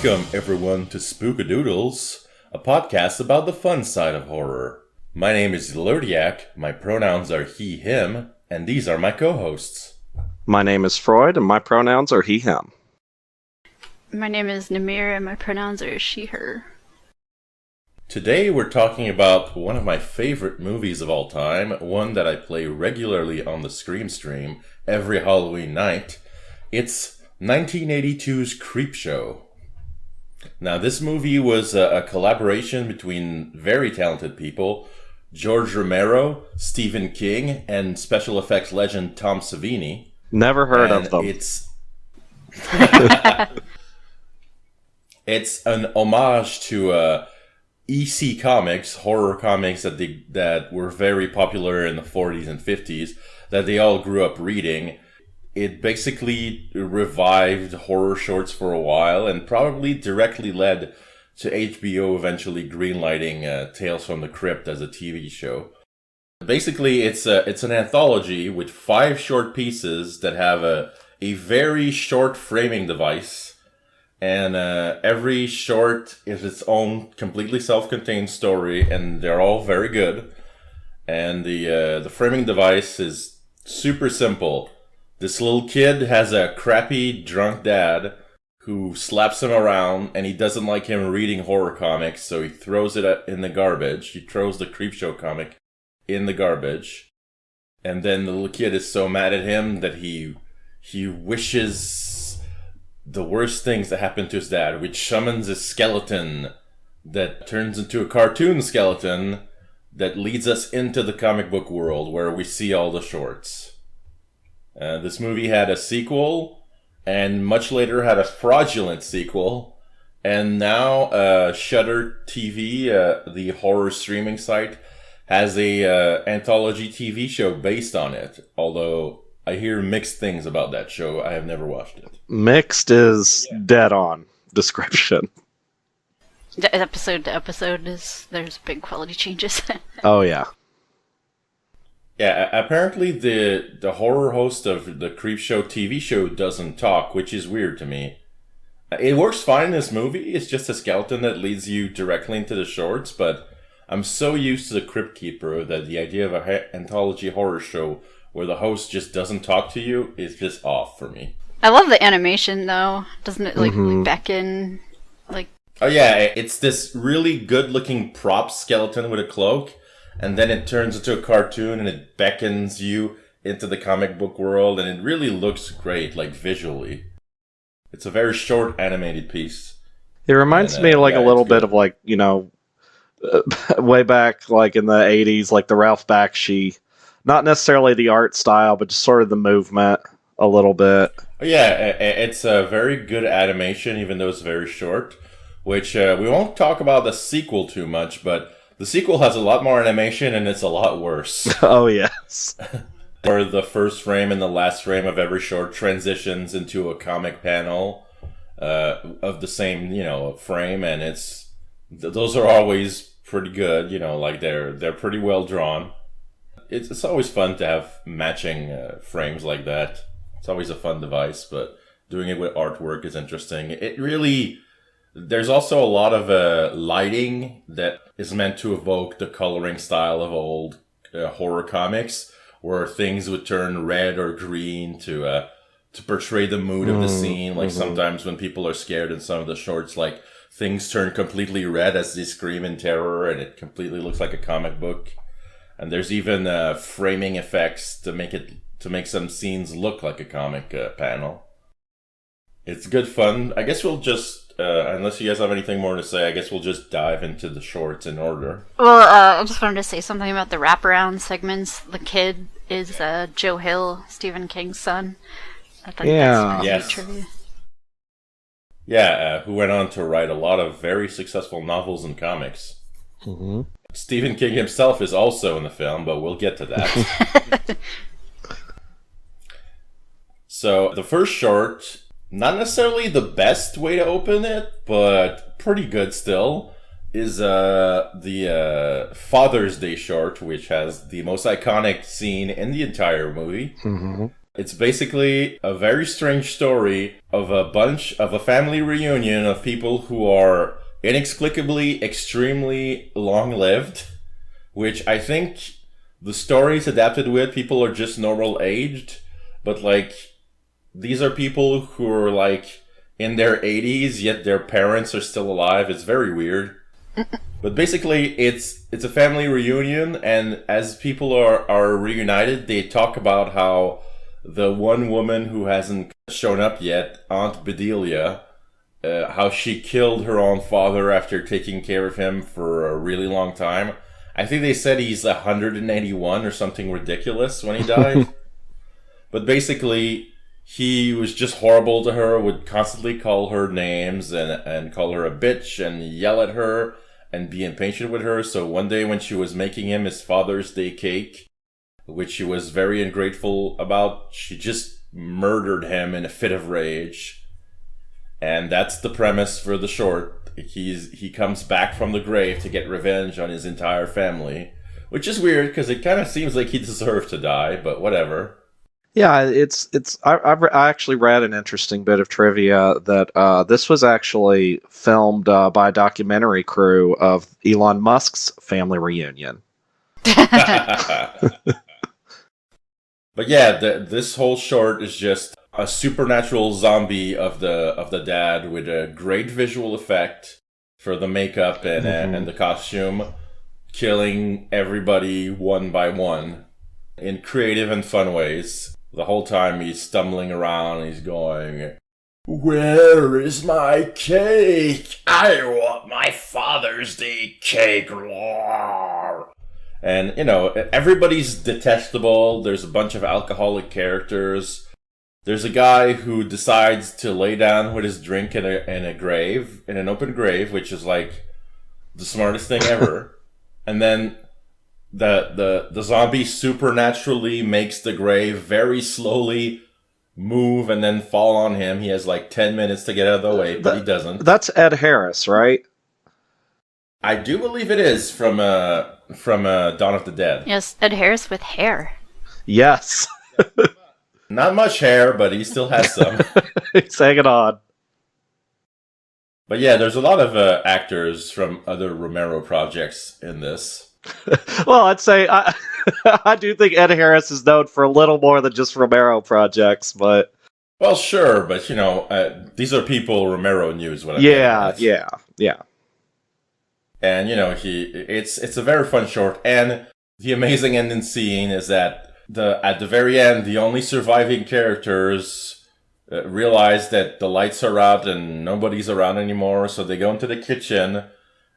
Welcome, everyone, to Spook doodles, a podcast about the fun side of horror. My name is Lurdiak, my pronouns are he, him, and these are my co-hosts. My name is Freud, and my pronouns are he, him. My name is Namir, and my pronouns are she, her. Today we're talking about one of my favorite movies of all time, one that I play regularly on the Scream stream every Halloween night. It's 1982's Creepshow. Now, this movie was a collaboration between very talented people, George Romero, Stephen King, and special effects legend Tom Savini. Never heard of them. It's an homage to EC comics, horror comics that were very popular in the 40s and 50s, that they all grew up reading. It basically revived horror shorts for a while and probably directly led to HBO eventually greenlighting Tales from the Crypt as a TV show. Basically, it's an anthology with 5 short pieces that have a very short framing device, and every short is its own completely self-contained story, and they're all very good. And the framing device is super simple. This little kid has a crappy, drunk dad who slaps him around, and he doesn't like him reading horror comics, so he throws it in the garbage. He throws the Creepshow comic in the garbage. And then the little kid is so mad at him that he wishes the worst things to happen to his dad, which summons a skeleton that turns into a cartoon skeleton that leads us into the comic book world where we see all the shorts. This movie had a sequel, and much later had a fraudulent sequel, and now Shudder TV, the horror streaming site, has a anthology TV show based on it, although I hear mixed things about that show. I have never watched it. Mixed is dead on description. Episode to episode, there's big quality changes. Oh, yeah. Yeah, apparently the horror host of the Creepshow TV show doesn't talk, which is weird to me. It works fine in this movie. It's just a skeleton that leads you directly into the shorts, but I'm so used to the Crypt Keeper that the idea of an anthology horror show where the host just doesn't talk to you is just off for me. I love the animation, though. Doesn't it, like beckon? Oh yeah, it's this really good-looking prop skeleton with a cloak, and then it turns into a cartoon and it beckons you into the comic book world, and it really looks great, like visually. It's a very short animated piece. It reminds me like a little bit of like, way back like in the 80s, like the Ralph Bakshi. Not necessarily the art style, but just sort of the movement a little bit. Yeah, it's a very good animation, even though it's very short, which we won't talk about the sequel too much, but the sequel has a lot more animation, and it's a lot worse. Oh, yes. Where the first frame and the last frame of every short transitions into a comic panel of the same, frame, and those are always pretty good, like they're pretty well drawn. It's always fun to have matching frames like that. It's always a fun device, but doing it with artwork is interesting. There's also a lot of lighting that is meant to evoke the coloring style of old horror comics, where things would turn red or green to portray the mood of the scene. Like sometimes when people are scared in some of the shorts, like things turn completely red as they scream in terror, and it completely looks like a comic book. And there's even framing effects to make some scenes look like a comic panel. It's good fun. I guess we'll just. Unless you guys have anything more to say, I guess we'll just dive into the shorts in order. Well, I just wanted to say something about the wraparound segments. The kid is Joe Hill, Stephen King's son. I thought that's trivia. Yeah, who went on to write a lot of very successful novels and comics. Mm-hmm. Stephen King himself is also in the film, but we'll get to that. So, the first short, not necessarily the best way to open it, but pretty good still, is the Father's Day short, which has the most iconic scene in the entire movie. Mm-hmm. It's basically a very strange story of a family reunion of people who are inexplicably extremely long-lived, which I think the stories adapted with people are just normal aged, but like these are people who are like in their 80s, yet their parents are still alive. It's very weird. But basically, it's a family reunion, and as people are reunited, they talk about how the one woman who hasn't shown up yet, Aunt Bedelia, how she killed her own father after taking care of him for a really long time. I think they said he's 181 or something ridiculous when he died. But basically, he was just horrible to her, would constantly call her names and call her a bitch and yell at her and be impatient with her. So one day when she was making him his Father's Day cake, which she was very ungrateful about, she just murdered him in a fit of rage. And that's the premise for the short. He comes back from the grave to get revenge on his entire family, which is weird because it kind of seems like he deserved to die, but whatever. Yeah, I actually read an interesting bit of trivia that this was actually filmed by a documentary crew of Elon Musk's family reunion. But yeah, this whole short is just a supernatural zombie of the dad with a great visual effect for the makeup and the costume, killing everybody one by one in creative and fun ways. The whole time he's stumbling around and he's going, "Where is my cake? I want my Father's Day cake." And, you know, everybody's detestable. There's a bunch of alcoholic characters. There's a guy who decides to lay down with his drink in a grave, in an open grave, which is like the smartest thing ever. And then the zombie supernaturally makes the grave very slowly move and then fall on him. He has like 10 minutes to get out of the way, but he doesn't. That's Ed Harris, right? I do believe it is from Dawn of the Dead. Yes, Ed Harris with hair. Yes. Not much hair, but he still has some. He's hanging on. But yeah, there's a lot of actors from other Romero projects in this. Well, I'd say I do think Ed Harris is known for a little more than just Romero projects, but... Well, sure, but you know, these are people Romero knew is what I'm Yeah. And you know, it's a very fun short, and the amazing ending scene is that at the very end, the only surviving characters realize that the lights are out and nobody's around anymore, so they go into the kitchen,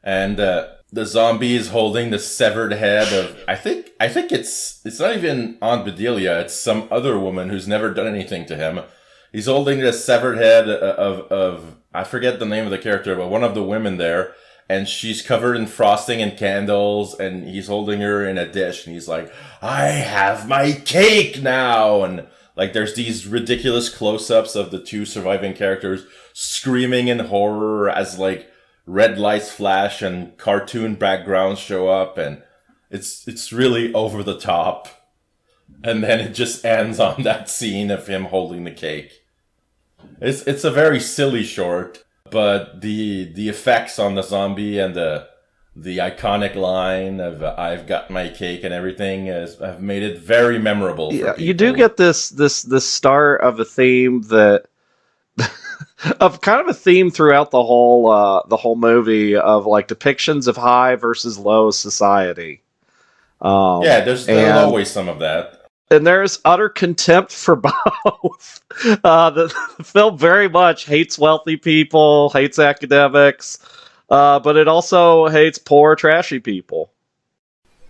and the zombie is holding the severed head of I think it's not even Aunt Bedelia, it's some other woman who's never done anything to him. He's holding the severed head of I forget the name of the character, but one of the women there. And she's covered in frosting and candles, and he's holding her in a dish, and he's like, "I have my cake now!" And like, there's these ridiculous close-ups of the two surviving characters screaming in horror as like red lights flash and cartoon backgrounds show up, and it's really over the top. And then it just ends on that scene of him holding the cake. It's a very silly short. But the effects on the zombie and the iconic line of "I've got my cake" and everything have made it very memorable. Yeah, you do get this start of a theme that of kind of a theme throughout the whole movie of like depictions of high versus low society. Yeah, there's always some of that. And there's utter contempt for both. The film very much hates wealthy people, hates academics, but it also hates poor, trashy people.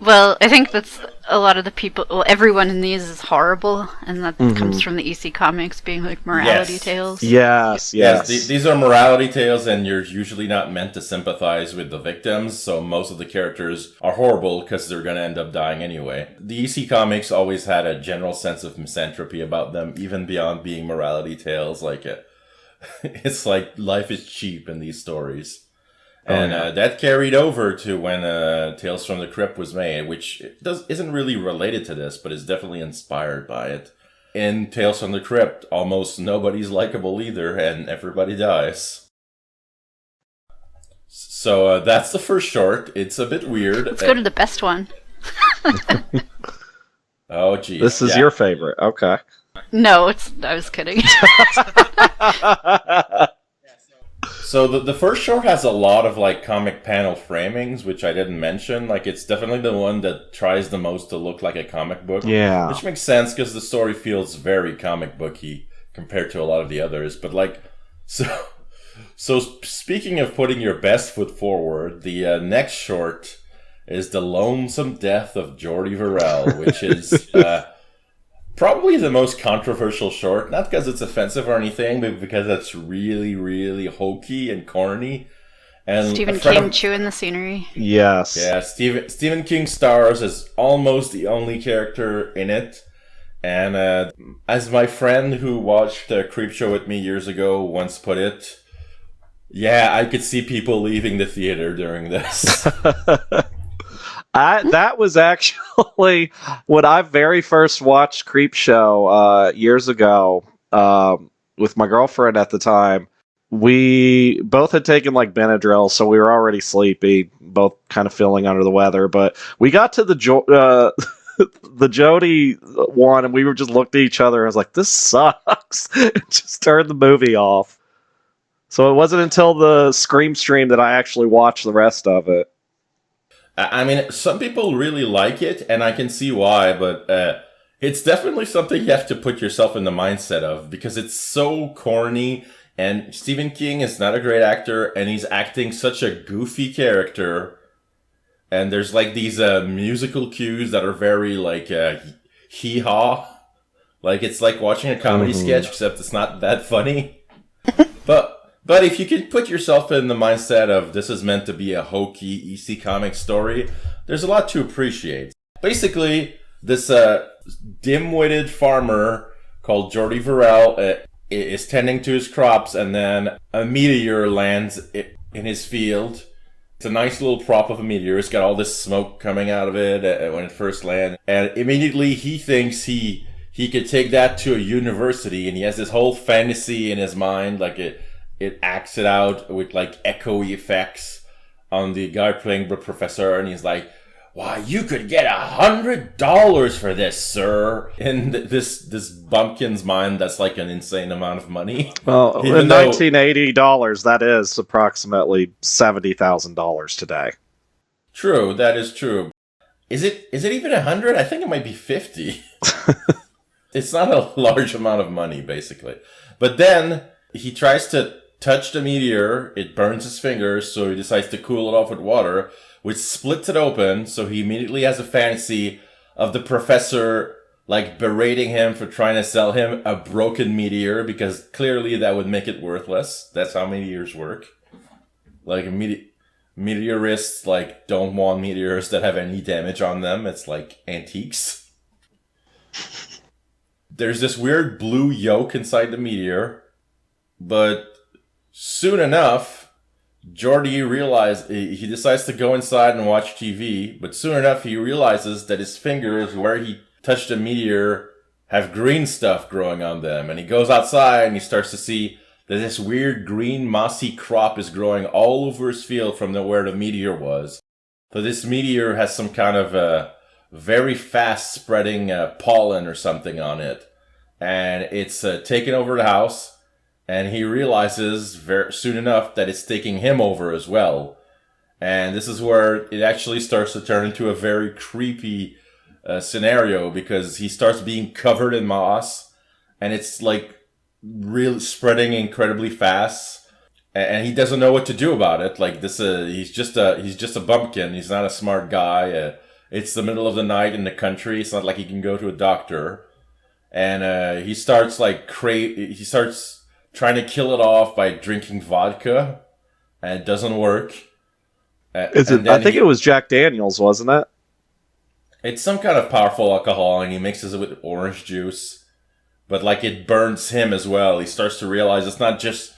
Well, I think that's a lot of the people. Well, everyone in these is horrible, and that comes from the EC Comics being like morality tales. Yes. These are morality tales, and you're usually not meant to sympathize with the victims, so most of the characters are horrible because they're going to end up dying anyway. The EC Comics always had a general sense of misanthropy about them, even beyond being morality tales. Like it's like life is cheap in these stories. And that carried over to when Tales from the Crypt was made, which isn't really related to this, but is definitely inspired by it. in Tales from the Crypt, almost nobody's likable either, and everybody dies. So that's the first short. It's a bit weird. Let's go to the best one. Oh, geez. This is your favorite. Okay. No, I was kidding. So the first short has a lot of like comic panel framings, which I didn't mention. Like it's definitely the one that tries the most to look like a comic book. Yeah. Which makes sense because the story feels very comic booky compared to a lot of the others. But like, so speaking of putting your best foot forward, the next short is The Lonesome Death of Jordy Verrell, which is probably the most controversial short. Not because it's offensive or anything, but because it's really, really hokey and corny. And Stephen King chewing the scenery. Yes. Yeah, Stephen King stars as almost the only character in it. And as my friend who watched Creepshow with me years ago once put it, yeah, I could see people leaving the theater during this. That was actually when I very first watched Creepshow years ago with my girlfriend at the time. We both had taken like Benadryl, so we were already sleepy, both kind of feeling under the weather. But we got to the Jody one, and we were just looked at each other. I was like, "This sucks," and just turned the movie off. So it wasn't until the Scream stream that I actually watched the rest of it. I mean, some people really like it, and I can see why, but it's definitely something you have to put yourself in the mindset of, because it's so corny, and Stephen King is not a great actor, and he's acting such a goofy character, and there's like these musical cues that are very like hee-haw. Like, it's like watching a comedy sketch, except it's not that funny. But if you can put yourself in the mindset of this is meant to be a hokey EC Comics story, there's a lot to appreciate. Basically, this dim-witted farmer called Jordy Verrell is tending to his crops, and then a meteor lands in his field. It's a nice little prop of a meteor. It's got all this smoke coming out of it when it first lands. And immediately he thinks he could take that to a university, and he has this whole fantasy in his mind, like it acts it out with like echoey effects on the guy playing the professor, and he's like, "Why, you could get $100 for this, sir." In this bumpkin's mind, that's like an insane amount of money. Well, in $1980, that is approximately $70,000 today. True, that is true. Is it even 100? I think it might be 50. It's not a large amount of money, basically. But then he tries to touch the meteor, it burns his fingers, so he decides to cool it off with water, which splits it open, so he immediately has a fantasy of the professor, like, berating him for trying to sell him a broken meteor, because clearly that would make it worthless. That's how meteors work. Like, meteorists, like, don't want meteors that have any damage on them. It's like antiques. There's this weird blue yolk inside the meteor, but soon enough, Jordy he decides to go inside and watch TV, but soon enough he realizes that his fingers, where he touched a meteor, have green stuff growing on them. And he goes outside and he starts to see that this weird green mossy crop is growing all over his field from where the meteor was. So this meteor has some kind of very fast spreading pollen or something on it. And it's taken over the house. And he realizes very soon enough that it's taking him over as well. And this is where it actually starts to turn into a very creepy scenario, because he starts being covered in moss, and it's like really spreading incredibly fast. And he doesn't know what to do about it. Like he's just a bumpkin. He's not a smart guy. It's the middle of the night in the country. It's not like he can go to a doctor. And he starts trying to kill it off by drinking vodka, and it doesn't work. I think it was Jack Daniels, wasn't it? It's some kind of powerful alcohol, and he mixes it with orange juice. But like it burns him as well. He starts to realize it's not just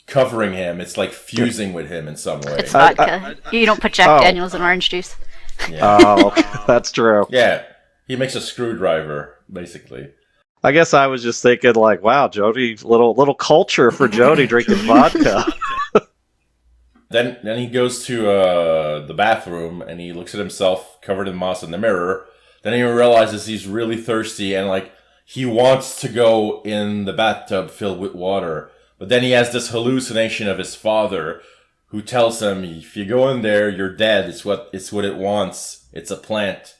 covering him; it's like fusing with him in some way. It's vodka. You don't put Jack Daniels in orange juice. Yeah. Oh, that's true. Yeah, he makes a screwdriver basically. I guess I was just thinking, like, wow, Jody, little culture for Jody drinking vodka. Then he goes to the bathroom and he looks at himself covered in moss in the mirror. Then he realizes he's really thirsty and like he wants to go in the bathtub filled with water. But then he has this hallucination of his father, who tells him, "If you go in there, you're dead. It's what it wants. It's a plant."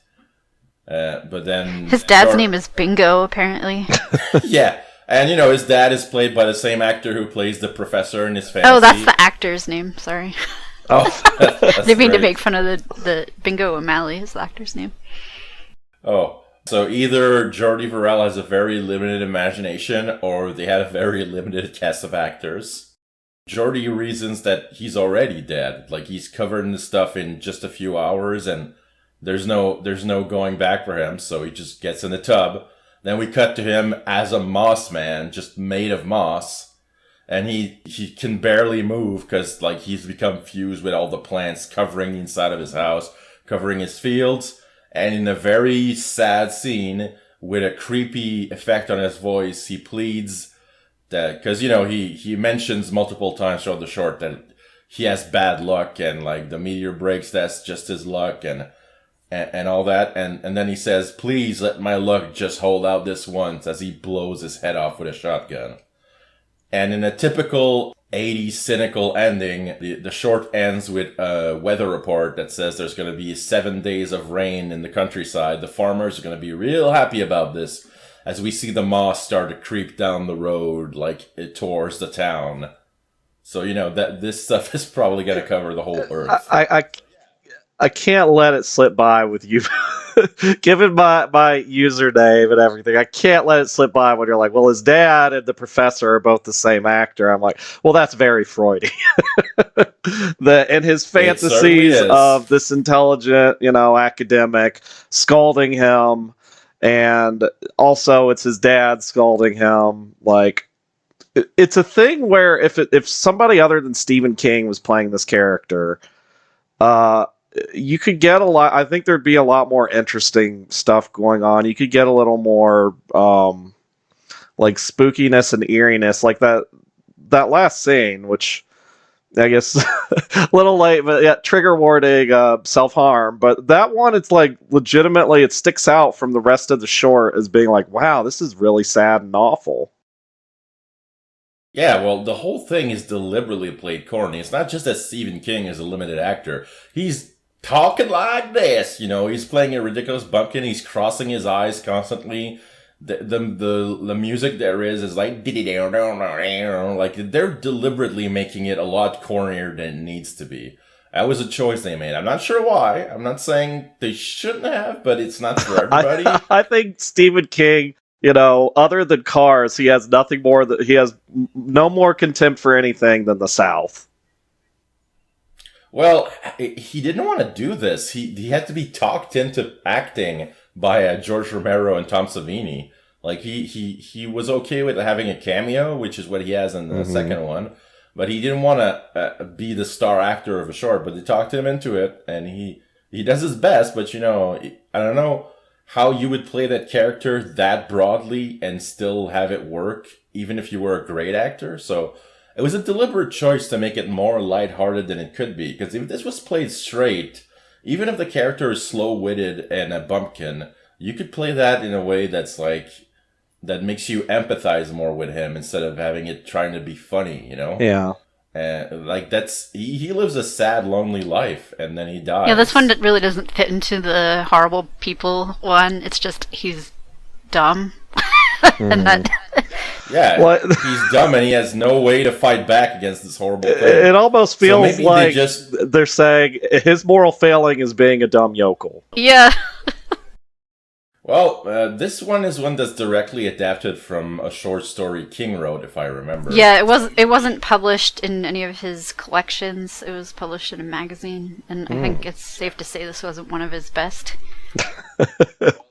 But then his dad's name is Bingo, apparently. Yeah. And, his dad is played by the same actor who plays the professor in his fantasy. Oh, that's the actor's name. Sorry. Oh, they mean to make fun of the Bingo O'Malley is the actor's name. Oh, so either Jordi Verrell has a very limited imagination or they had a very limited cast of actors. Jordi reasons that he's already dead. Like, he's covered in the stuff in just a few hours and there's no going back for him, so he just gets in the tub. Then we cut to him as a moss man, just made of moss. And he can barely move because, like, he's become fused with all the plants covering the inside of his house, covering his fields. And in a very sad scene, with a creepy effect on his voice, he pleads that, because, he mentions multiple times throughout the short that he has bad luck and, like, the meteor breaks, that's just his luck and all that. And then he says, "Please let my luck just hold out this once," as he blows his head off with a shotgun. And in a typical 80s cynical ending, the short ends with a weather report that says there's going to be 7 days of rain in the countryside. The farmers are going to be real happy about this as we see the moss start to creep down the road like it towards the town. So, that this stuff is probably going to cover the whole earth. I can't let it slip by with you. Given my username and everything, I can't let it slip by when you're like, well, his dad and the professor are both the same actor. I'm like, well, that's very Freudy. In his fantasies of this intelligent, academic scalding him, and also it's his dad scalding him. Like, it's a thing where if somebody other than Stephen King was playing this character, you could get a lot. I think there'd be a lot more interesting stuff going on. You could get a little more like spookiness and eeriness, like that last scene, which I guess a little late, but yeah, trigger warning, self-harm. But that one, it's like legitimately, it sticks out from the rest of the short as being like, wow, this is really sad and awful. Yeah, well, the whole thing is deliberately played corny. It's not just that Stephen King is a limited actor. He's talking like this, he's playing a ridiculous bumpkin. He's crossing his eyes constantly. The music there is like like they're deliberately making it a lot cornier than it needs to be. That was a choice they made. I'm not sure why. I'm not saying they shouldn't have, but it's not for everybody. I think Stephen King, other than Cars, he has nothing more he has no more contempt for anything than the South. Well, he didn't want to do this. He had to be talked into acting by George Romero and Tom Savini. Like, he was okay with having a cameo, which is what he has in the second one. But he didn't want to be the star actor of a short. But they talked him into it, and he does his best. But, I don't know how you would play that character that broadly and still have it work, even if you were a great actor. So it was a deliberate choice to make it more lighthearted than it could be. Because if this was played straight, even if the character is slow-witted and a bumpkin, you could play that in a way that's like, that makes you empathize more with him instead of having it trying to be funny, Yeah. And like, that's, he lives a sad, lonely life, and then he dies. Yeah, this one really doesn't fit into the horrible people one. It's just, he's dumb. And that... Yeah, he's dumb and he has no way to fight back against this horrible thing. It almost feels like they're saying his moral failing is being a dumb yokel. Yeah. Well, this one is one that's directly adapted from a short story King wrote, if I remember. Yeah, it wasn't published in any of his collections. It was published in a magazine, and I think it's safe to say this wasn't one of his best.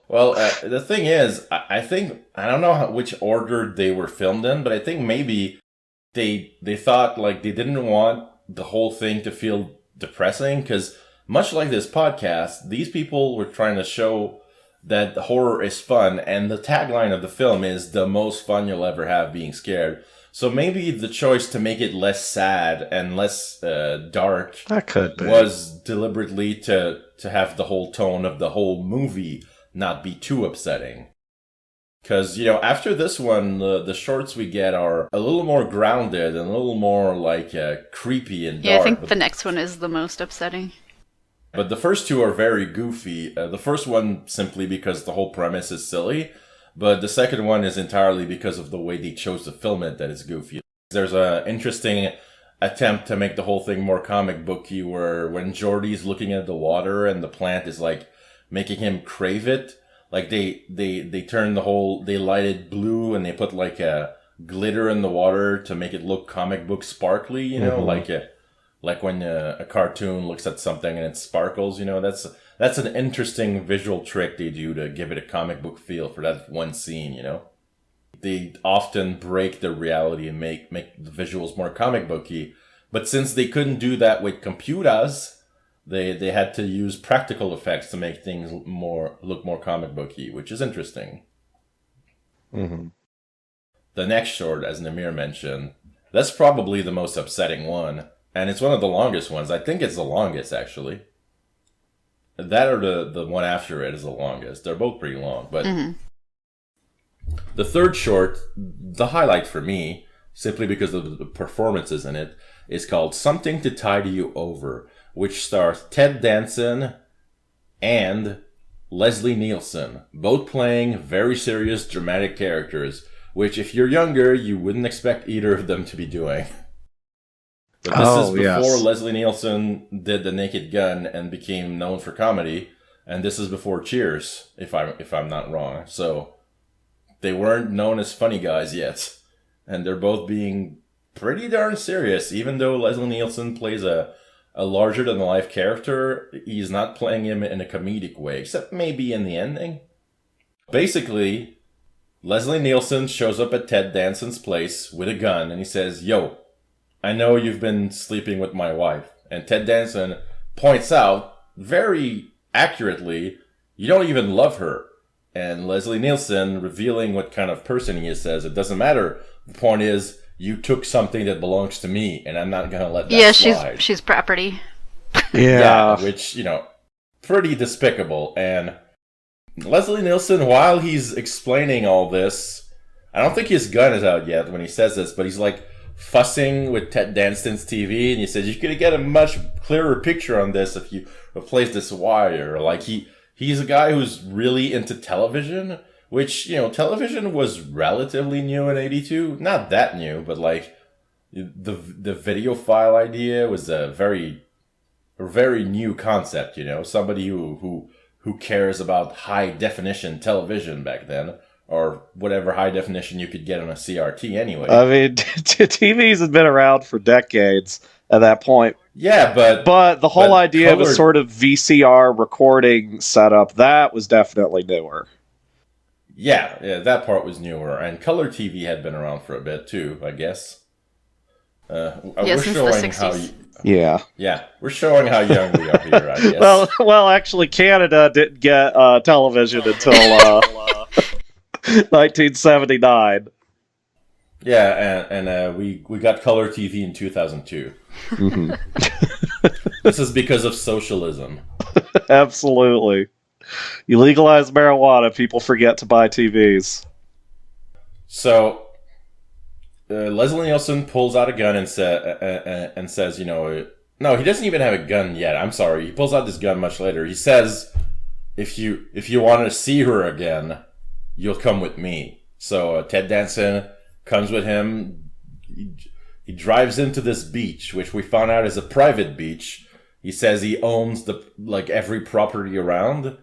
Well, the thing is, I think, I don't know which order they were filmed in, but I think maybe they thought, like, they didn't want the whole thing to feel depressing, because much like this podcast, these people were trying to show that horror is fun, and the tagline of the film is the most fun you'll ever have being scared. So maybe the choice to make it less sad and less dark That could be. was deliberately to have the whole tone of the whole movie not be too upsetting. Because, after this one, the shorts we get are a little more grounded and a little more, creepy and dark. Yeah, I think the next one is the most upsetting. But the first two are very goofy. The first one simply because the whole premise is silly. But the second one is entirely because of the way they chose to film it that is goofy. There's an interesting attempt to make the whole thing more comic booky where when Jordy's looking at the water and the plant is, making him crave it, they turn they light it blue and they put a glitter in the water to make it look comic book sparkly, like when a cartoon looks at something and it sparkles, that's an interesting visual trick they do to give it a comic book feel for that one scene, They often break the reality and make the visuals more comic booky, but since they couldn't do that with computers, they had to use practical effects to make things look more comic booky, which is interesting. Mm-hmm. The next short, as Namir mentioned, that's probably the most upsetting one, and it's one of the longest ones. I think it's the longest, actually. That or the one after it is the longest. They're both pretty long, but the third short, the highlight for me, simply because of the performances in it, is called Something to Tide You Over, which stars Ted Danson and Leslie Nielsen, both playing very serious, dramatic characters, which if you're younger, you wouldn't expect either of them to be doing. But this is before Leslie Nielsen did The Naked Gun and became known for comedy, and this is before Cheers, if I'm not wrong. So they weren't known as funny guys yet, and they're both being pretty darn serious. Even though Leslie Nielsen plays a larger-than-life character, he's not playing him in a comedic way, except maybe in the ending. Basically, Leslie Nielsen shows up at Ted Danson's place with a gun, and he says, "Yo, I know you've been sleeping with my wife." And Ted Danson points out, very accurately, "You don't even love her." And Leslie Nielsen, revealing what kind of person he is, says, "It doesn't matter. The point is, you took something that belongs to me, and I'm not going to let that slide." Yeah, she's property. Yeah. Which, pretty despicable. And Leslie Nielsen, while he's explaining all this, I don't think his gun is out yet when he says this, but he's fussing with Ted Danson's TV, and he says, "You could get a much clearer picture on this if you replace this wire." He's a guy who's really into television, which, television was relatively new in '82. Not that new, but the video file idea was a very new concept, somebody who cares about high definition television back then, or whatever high definition you could get on a CRT anyway. I mean, TVs had been around for decades at that point. Yeah, but the whole idea of a sort of VCR recording setup, that was definitely newer. Yeah, that part was newer, and color TV had been around for a bit too, I guess. We're since showing the 60s. Yeah, we're showing how young we are here, I guess. well, actually, Canada didn't get television until 1979. Yeah, and we got color TV in 2002. Mm-hmm. This is because of socialism. Absolutely. You legalize marijuana, people forget to buy TVs. So, Leslie Nielsen pulls out a gun and says, no, he doesn't even have a gun yet. I'm sorry. He pulls out this gun much later. He says, if you want to see her again, you'll come with me. So Ted Danson comes with him. He drives into this beach, which we found out is a private beach. He says he owns every property around.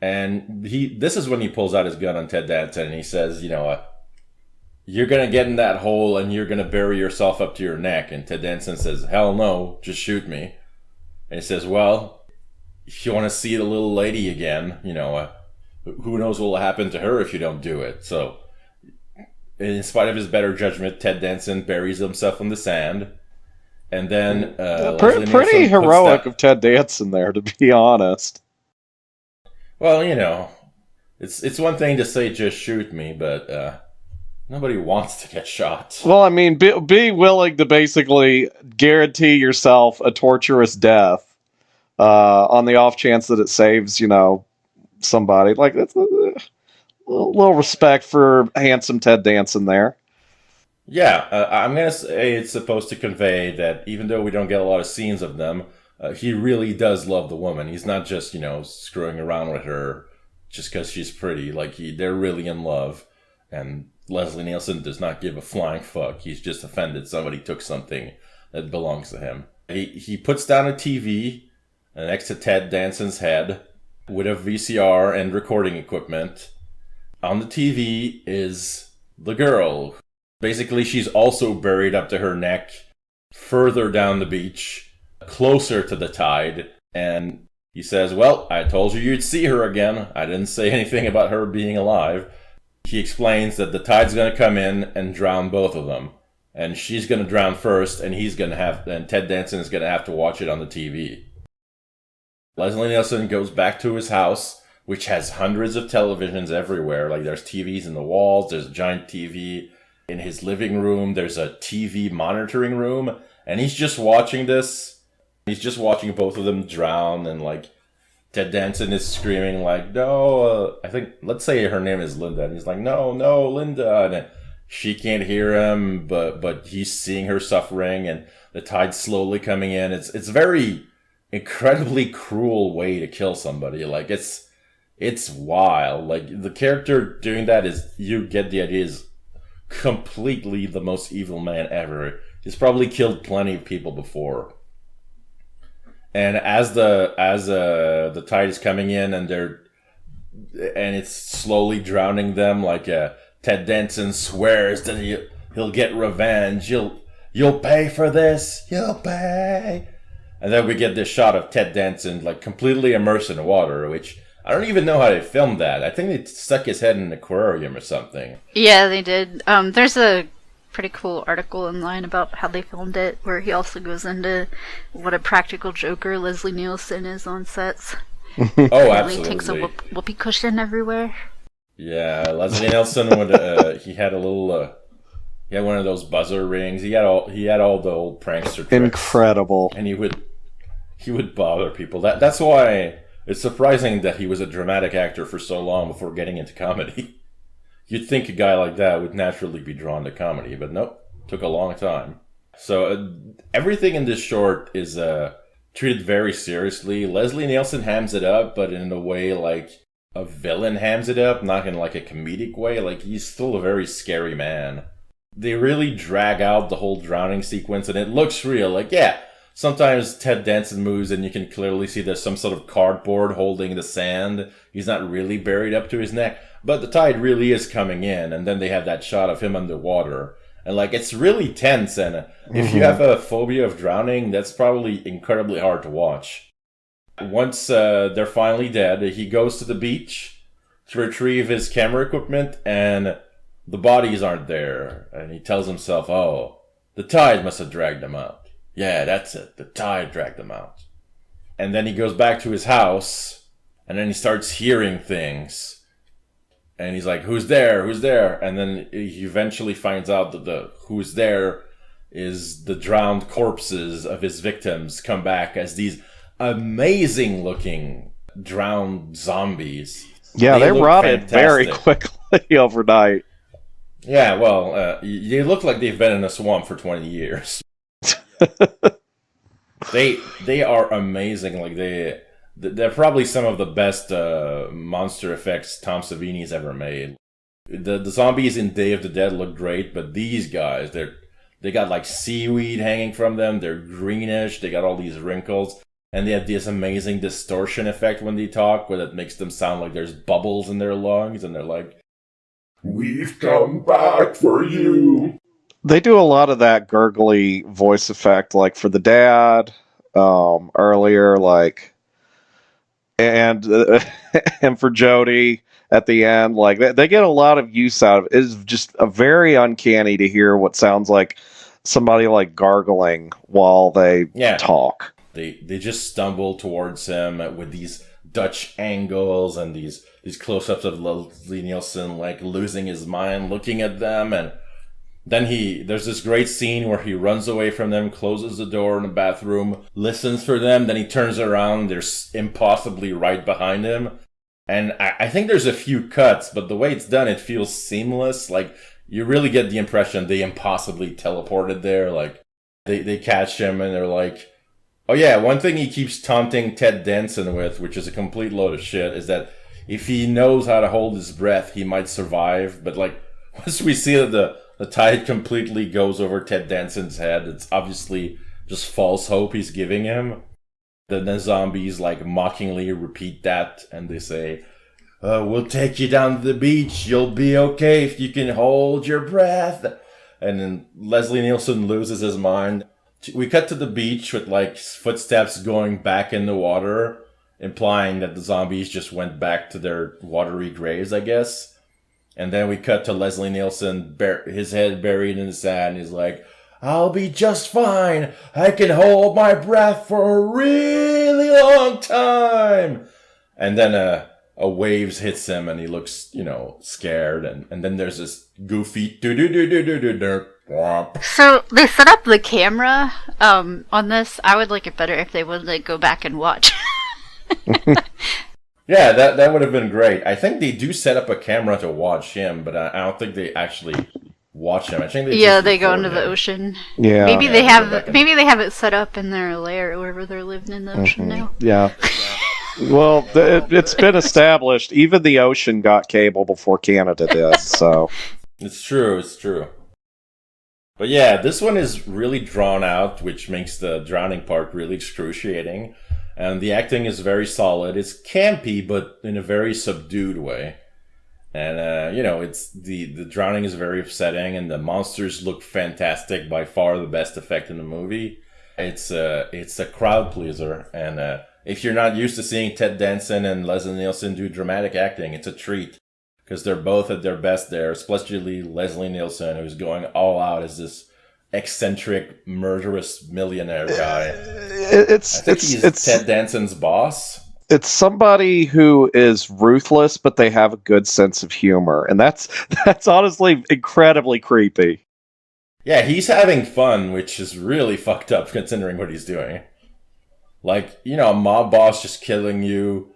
And this is when he pulls out his gun on Ted Danson and he says, you're going to get in that hole and you're going to bury yourself up to your neck. And Ted Danson says, "Hell no, just shoot me." And he says, "Well, if you want to see the little lady again, who knows what will happen to her if you don't do it." So, in spite of his better judgment, Ted Danson buries himself in the sand. And then... pretty heroic of Ted Danson there, to be honest. Well, It's one thing to say just shoot me, but nobody wants to get shot. Well, I mean, be willing to basically guarantee yourself a torturous death on the off chance that it saves, somebody. Like, that's a little respect for handsome Ted Danson there. Yeah, I'm gonna say it's supposed to convey that even though we don't get a lot of scenes of them, he really does love the woman. He's not just, screwing around with her just because she's pretty. Like, they're really in love. And Leslie Nielsen does not give a flying fuck. He's just offended somebody took something that belongs to him. He puts down a TV next to Ted Danson's head with a VCR and recording equipment. On the TV is the girl. Basically, she's also buried up to her neck, further down the beach, closer to the tide. And he says, well, I told you you'd see her again. I didn't say anything about her being alive. He explains that the tide's going to come in and drown both of them. And she's going to drown first, and and Ted Danson is going to have to watch it on the TV. Leslie Nielsen goes back to his house, which has hundreds of televisions everywhere. Like, there's TVs in the walls, there's a giant TV in his living room, there's a TV monitoring room, and he's just watching this. He's just watching both of them drown, and Ted Danson is screaming no, I think, let's say her name is Linda, and he's like, no, Linda, and she can't hear him, but he's seeing her suffering, and the tide's slowly coming in. It's very incredibly cruel way to kill somebody. It's wild. The character doing that you get the idea, is completely the most evil man ever. He's probably killed plenty of people before. And as the tide is coming in and it's slowly drowning them, Ted Danson swears that he'll get revenge. You'll pay for this. You'll pay. And then we get this shot of Ted Danson completely immersed in water, which I don't even know how they filmed that. I think they stuck his head in an aquarium or something. Yeah, they did. There's a pretty cool article online about how they filmed it, where he also goes into what a practical joker Leslie Nielsen is on sets. Oh, absolutely. He takes a whoopee cushion everywhere. Yeah, Leslie Nielsen he had a little he had one of those buzzer rings. He had all the old prankster tricks. Incredible. And he would bother people. That's why it's surprising that he was a dramatic actor for so long before getting into comedy. You'd think a guy like that would naturally be drawn to comedy, but nope, took a long time. So everything in this short is treated very seriously. Leslie Nielsen hams it up, but in a way a villain hams it up, not in a comedic way. He's still a very scary man. They really drag out the whole drowning sequence, and it looks real. Sometimes Ted Danson moves and you can clearly see there's some sort of cardboard holding the sand. He's not really buried up to his neck. But the tide really is coming in, and then they have that shot of him underwater. And it's really tense, and if you have a phobia of drowning, that's probably incredibly hard to watch. Once they're finally dead, he goes to the beach to retrieve his camera equipment, and the bodies aren't there. And he tells himself, oh, the tide must have dragged them out. Yeah, that's it. The tide dragged them out. And then he goes back to his house, and then he starts hearing things. And he's like, who's there? Who's there? And then he eventually finds out that the who's there is the drowned corpses of his victims come back as these amazing looking drowned zombies. Yeah, they rotted very quickly overnight. Yeah, well, they look like they've been in a swamp for 20 years. They are amazing. They're probably some of the best monster effects Tom Savini's ever made. The zombies in Day of the Dead look great, but these guys, they got seaweed hanging from them. They're greenish. They got all these wrinkles, and they have this amazing distortion effect when they talk, where that makes them sound like there's bubbles in their lungs, and they're like, "We've come back for you." They do a lot of that gurgly voice effect, for the dad earlier, and for Jody at the end. They get a lot of use out of it. It's just a very uncanny to hear what sounds like somebody gargling while they talk. They just stumble towards him with these Dutch angles and these close-ups of Leslie Nielsen like losing his mind looking at them, and then there's this great scene where he runs away from them, closes the door in the bathroom, listens for them, then he turns around, they're impossibly right behind him. And I think there's a few cuts, but the way it's done, it feels seamless. Like, you really get the impression they impossibly teleported there. Like, they catch him and they're like, oh yeah, one thing he keeps taunting Ted Danson with, which is a complete load of shit, is that if he knows how to hold his breath, he might survive. But like, once we see that the tide completely goes over Ted Danson's head, it's obviously just false hope he's giving him. Then the zombies like mockingly repeat that, and they say, we'll take you down to the beach, you'll be okay if you can hold your breath. And then Leslie Nielsen loses his mind. We cut to the beach with like footsteps going back in the water, implying that the zombies just went back to their watery graves, I guess. And then we cut to Leslie Nielsen, his head buried in the sand. He's like, I'll be just fine. I can hold my breath for a really long time. And then a waves hits him and he looks, scared. And then there's this goofy So they set up the camera on this. I would like it better if they would like go back and watch. Yeah, that would have been great. I think they do set up a camera to watch him, but I don't think they actually watch him. I think they go into the ocean. Yeah, maybe they have it set up in their lair wherever they're living in the ocean now. Yeah. Well, it's been established. Even the ocean got cable before Canada did. So it's true. But yeah, this one is really drawn out, which makes the drowning part really excruciating. And the acting is very solid. It's campy, but in a very subdued way. And, it's the drowning is very upsetting, and the monsters look fantastic. By far the best effect in the movie. It's a crowd pleaser. And if you're not used to seeing Ted Danson and Leslie Nielsen do dramatic acting, it's a treat. Because they're both at their best there, especially Leslie Nielsen, who's going all out as this eccentric, murderous millionaire guy. I think he's Ted Danson's boss. It's somebody who is ruthless, but they have a good sense of humor, and that's honestly incredibly creepy. Yeah, he's having fun, which is really fucked up considering what he's doing. Like, a mob boss just killing you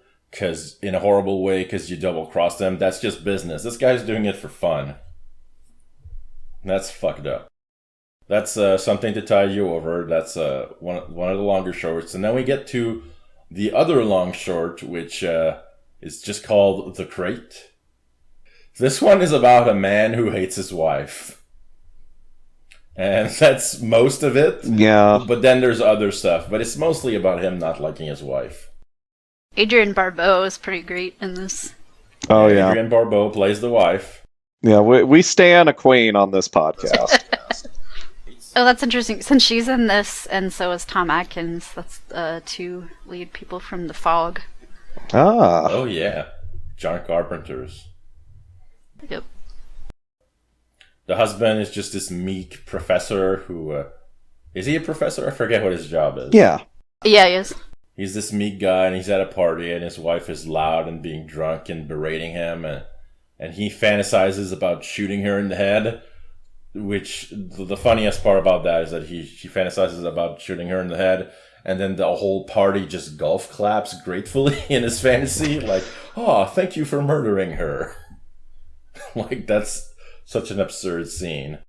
in a horrible way because you double-crossed them. That's just business. This guy's doing it for fun. That's fucked up. That's something to tide you over. That's one of the longer shorts. And then we get to the other long short, which is just called The Crate. This one is about a man who hates his wife. And that's most of it. Yeah. But then there's other stuff. But it's mostly about him not liking his wife. Adrienne Barbeau is pretty great in this. Oh, yeah. Adrienne Barbeau plays the wife. Yeah, we stand a queen on this podcast. Oh, that's interesting. Since she's in this, and so is Tom Atkins. That's two lead people from The Fog. Ah. Oh, yeah. John Carpenter's. Yep. The husband is just this meek professor who... is he a professor? I forget what his job is. Yeah. Yeah, he is. He's this meek guy, and he's at a party, and his wife is loud and being drunk and berating him, and he fantasizes about shooting her in the head. Which, the funniest part about that is that she fantasizes about shooting her in the head, and then the whole party just golf claps gratefully in his fantasy, like, oh, thank you for murdering her. Like, that's such an absurd scene.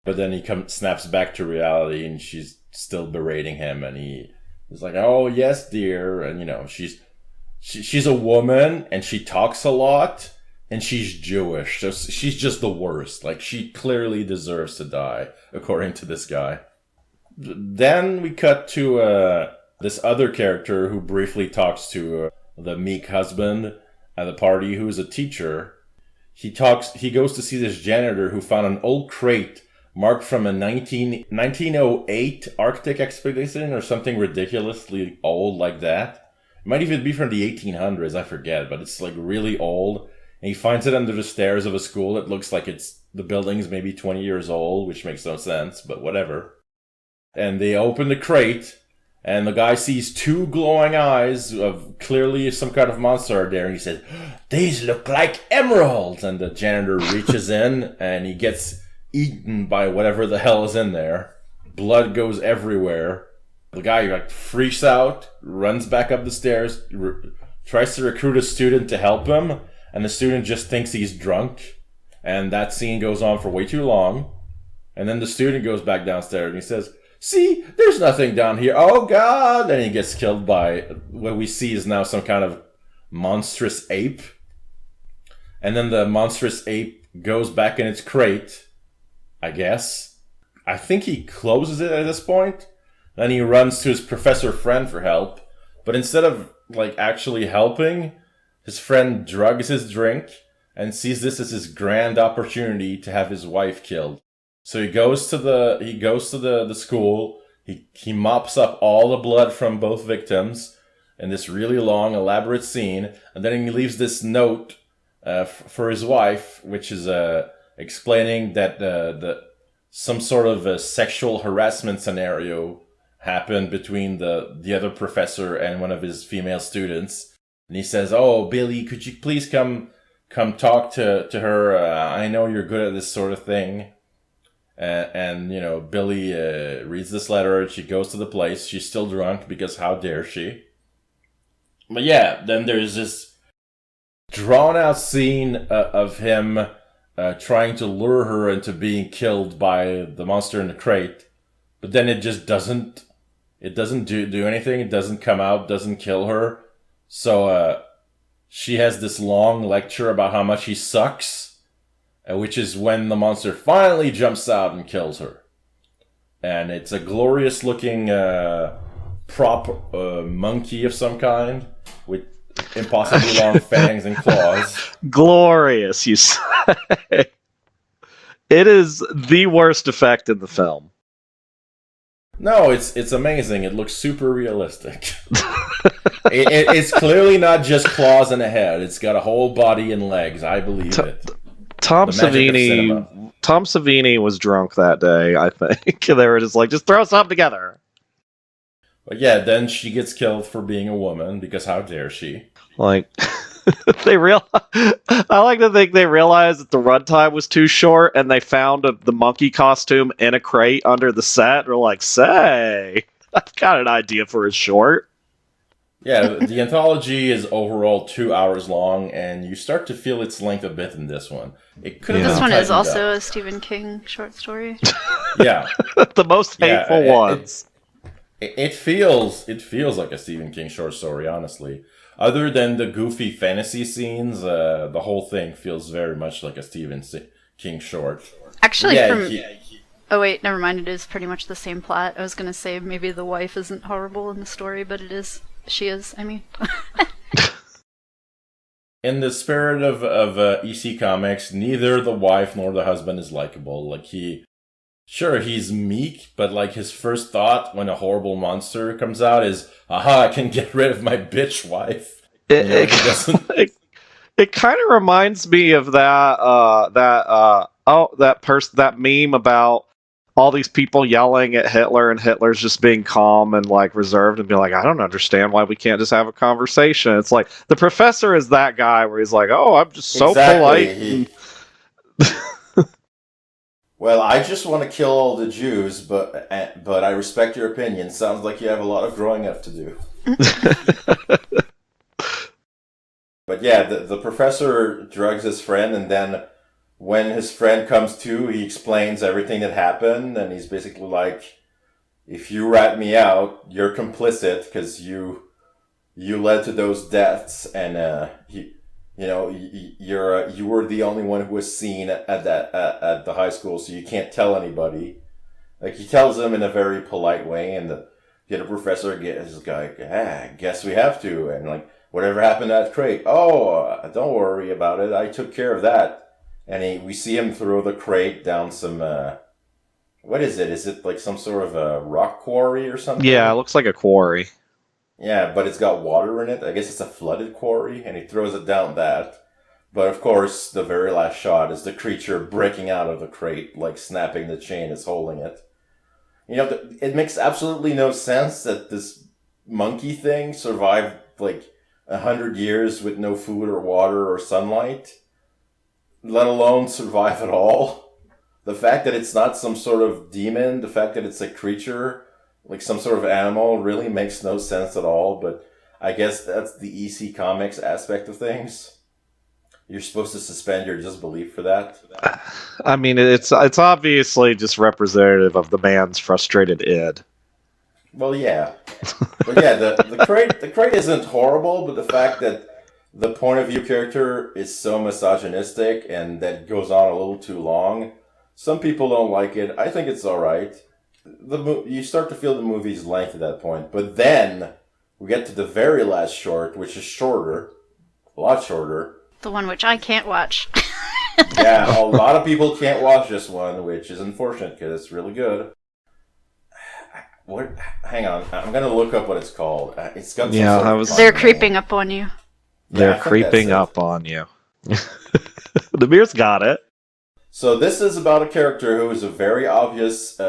But then he snaps back to reality, and she's still berating him, and he's like, oh, yes, dear, and, she's a woman, and she talks a lot, and she's Jewish, so she's just the worst. Like, she clearly deserves to die, according to this guy. Then we cut to this other character who briefly talks to the meek husband at the party, who's a teacher. He goes to see this janitor who found an old crate marked from a 1908 Arctic expedition or something ridiculously old like that. It might even be from the 1800s, I forget, but it's like really old. And he finds it under the stairs of a school that looks like the building's maybe 20 years old, which makes no sense, but whatever. And they open the crate, And the guy sees two glowing eyes of clearly some kind of monster there, and he says, "These look like emeralds!" And the janitor reaches in, and he gets eaten by whatever the hell is in there. Blood goes everywhere. The guy freaks out, runs back up the stairs, tries to recruit a student to help him, and the student just thinks he's drunk. And that scene goes on for way too long. And then the student goes back downstairs and he says, "See, there's nothing down here. Oh, God!" And he gets killed by what we see is now some kind of monstrous ape. And then the monstrous ape goes back in its crate, I guess. I think he closes it at this point. Then he runs to his professor friend for help. But instead of, actually helping, his friend drugs his drink and sees this as his grand opportunity to have his wife killed. So he goes to the school. He mops up all the blood from both victims in this really long, elaborate scene, and then he leaves this note for his wife, which is explaining that some sort of a sexual harassment scenario happened between the other professor and one of his female students. And he says, "Oh, Billy, could you please come talk to her? I know you're good at this sort of thing." And Billy reads this letter, and she goes to the place. She's still drunk because how dare she? But yeah, then there's this drawn out scene of him trying to lure her into being killed by the monster in the crate. But then it just doesn't do anything. It doesn't come out, doesn't kill her. So she has this long lecture about how much he sucks, which is when the monster finally jumps out and kills her. And it's a glorious looking prop monkey of some kind with impossibly long fangs and claws. Glorious, you say. It is the worst effect in the film. No, it's amazing. It looks super realistic. It's clearly not just claws and a head. It's got a whole body and legs. I believe it. Tom Savini was drunk that day, I think. They were just throw something together. But yeah, then she gets killed for being a woman, because how dare she? I like to think they realized that the runtime was too short, and they found the monkey costume in a crate under the set. They're like, "Say, I've got an idea for a short." Yeah, the anthology is overall 2 hours long, and you start to feel its length a bit in this one. It could have This been one is tightened also up. a Stephen King short story. Yeah, The most hateful ones. it feels like a Stephen King short story, honestly. Other than the goofy fantasy scenes, the whole thing feels very much like a Stephen King short. Actually, Yeah, oh wait, never mind. It is pretty much the same plot. I was gonna say maybe the wife isn't horrible in the story, but it is. She is. I mean. In the spirit of EC Comics, neither the wife nor the husband is likable. He's meek, but his first thought when a horrible monster comes out is, "Aha, I can get rid of my bitch wife." It kind of reminds me of that meme about all these people yelling at Hitler, and Hitler's just being calm and reserved and be like, "I don't understand why we can't just have a conversation." It's like the professor is that guy where he's like, "Oh, I'm just so polite." Well, I just want to kill all the Jews, but I respect your opinion. Sounds like you have a lot of growing up to do. But yeah, the professor drugs his friend, and then when his friend comes to, he explains everything that happened, and he's basically like, "If you rat me out, you're complicit because you led to those deaths, and you were the only one who was seen at the high school, so you can't tell anybody." He tells him in a very polite way, and the other professor is like, "Guess we have to," and whatever happened to that crate? "Oh, don't worry about it. I took care of that." And we see him throw the crate down some, what is it? Is it some sort of a rock quarry or something? Yeah, it looks like a quarry. Yeah, but it's got water in it. I guess it's a flooded quarry, and he throws it down that. But of course, the very last shot is the creature breaking out of the crate, snapping the chain that's holding it. It makes absolutely no sense that this monkey thing survived like 100 years with no food or water or sunlight, let alone survive at all. The fact that it's not some sort of demon, the fact that it's a creature, like some sort of animal, really makes no sense at all. But I guess that's the EC Comics aspect of things. You're supposed to suspend your disbelief for that. I mean, it's obviously just representative of the man's frustrated id. Well, yeah. But yeah, the crate isn't horrible, but the fact that the point of view character is so misogynistic and that goes on a little too long, some people don't like it. I think it's alright. You start to feel the movie's length at that point, but then we get to the very last short, which is shorter, a lot shorter. The one which I can't watch. Yeah, a lot of people can't watch this one, which is unfortunate because it's really good. What? Hang on, I'm gonna look up what it's called. It's got They're creeping up on you. They're creeping up on you. The beer's got it. So this is about a character who is a very obvious